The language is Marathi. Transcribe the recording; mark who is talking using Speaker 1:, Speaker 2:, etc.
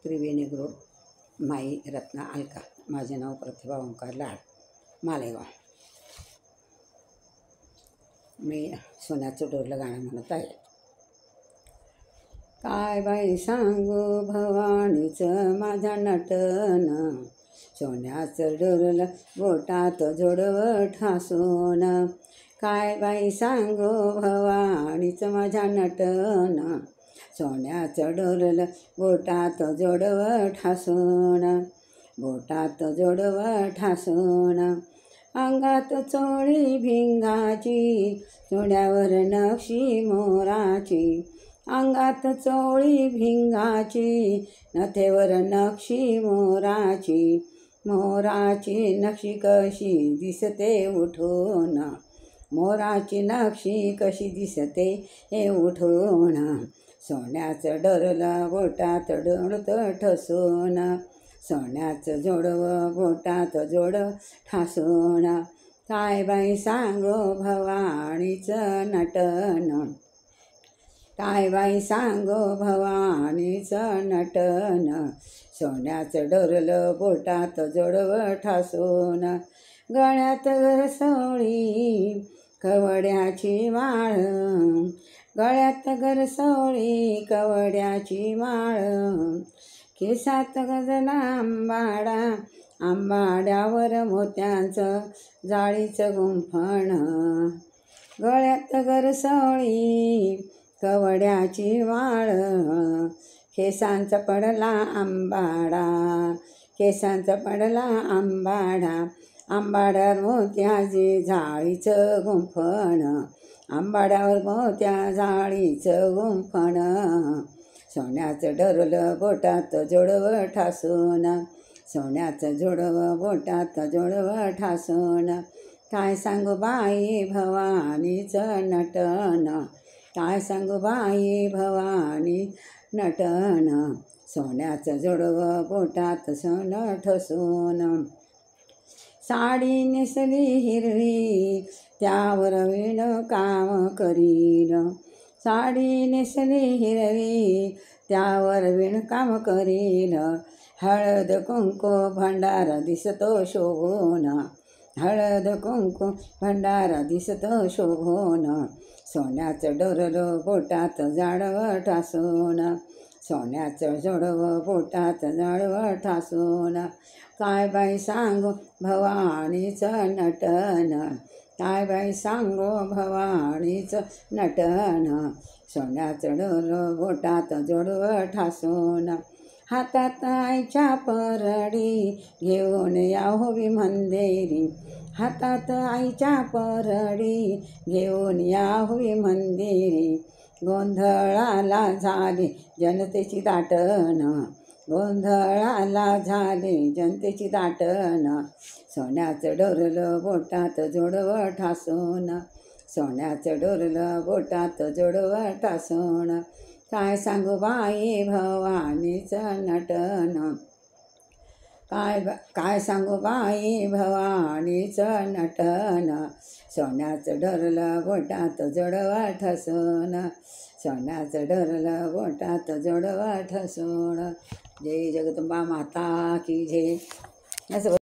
Speaker 1: त्रिवेणी ग्रुप माई रत्ना अलका। माझे नाव प्रतिभा ओंकार लाड, मालेगाव। मी सोन्याचं डोरलं गाणं म्हणत आहे। काय बाई सांगू भवानीचं माझ्या नटन, सोन्याचं डोरलं बोटात जोडवं ठासून। काय बाई सांगू भवानीचं माझ्या नटन, सोन्याचं डोरलं बोटात जोडवं ठासून, बोटात जोडवं ठासून। अंगात चोळी भिंगाची, चोळ्यावर नक्षी मोराची, अंगात चोळी भिंगाची, नथेवर नक्षी मोराची, मोराची नक्षी कशी दिसते उठून, मोराची नक्षी कशी दिसते हे उठून। सोन्याचं डोरलं बोटात डोळतं ठसून, सोन्याचं जोडवं बोटात जोडवं ठासून। काय बाई सांगो भवानीचं नटन, काय बाई सांगो भवानीचं नटन, सोन्याचं डोरलं बोटात जोडवं ठासून। गळ्यात गरसोळी कवड्याची माळ, गळ्यात गरसोळी कवड्याची माळ, केसात गजला आंबाडा, आंबाड्यावर मोत्यांचं जाळीचं गुंफण। गळ्यात गरसोळी कवड्याची माळ, केसांचा पडला आंबाडा, केसांचा पडला आंबाडा, आंबाड्यावर मोत्याची जाळीचं गुंफण, आंबाड्यावर मोत्या जाळीचं गुंफण। सोन्याचं डोरलं बोटात जोडवं ठासून, सोन्याचं जोडवं बोटात जोडवं ठासून। काय सांगू बाई भवानीचं नटन, काय सांगू बाई भवानी नटन, सोन्याचं जोडवं बोटात सोनं ठसून। साडी नेसली हिरवी त्यावर विणकाम करीन, साडी नेसली हिरवी त्यावर विणकाम करीन। हळद कुंकू भंडारा दिसतो शोभून, हळद कुंकू भंडारा दिसतो शोभून। सोन्याचं डोरलं बोटात जाडवं ठासून, सोन्याचं जोडवं बोटात जाडवं ठासून। काय बाई सांगू भवानीचं नटन, काय बाई सांगू भवानीचं नटन, सोन्याचं डोरलं बोटात जोडवं ठासून। हातात आईच्या परडी घेऊन या होवी मंदिरी, हातात आईच्या परडी घेऊन या होवी मंदिरी। गोंधळाला झाली जनतेची दाटन, गोंधळाला झाली जनतेची दाटन। सोन्याचं डोरलं बोटात जोडवं ठासून, सोन्याचं डोरलं बोटात जोडवं ठासून। काय सांगू बाई भवानीचं नटन, काय सांगू बाई भवानीचं नटन, सोन्याचं डोरलं बोटात जोडवं ठासून, सोन्याचं डोरलं बोटात जोडवं ठासून। जय जगदंबा माता की जय।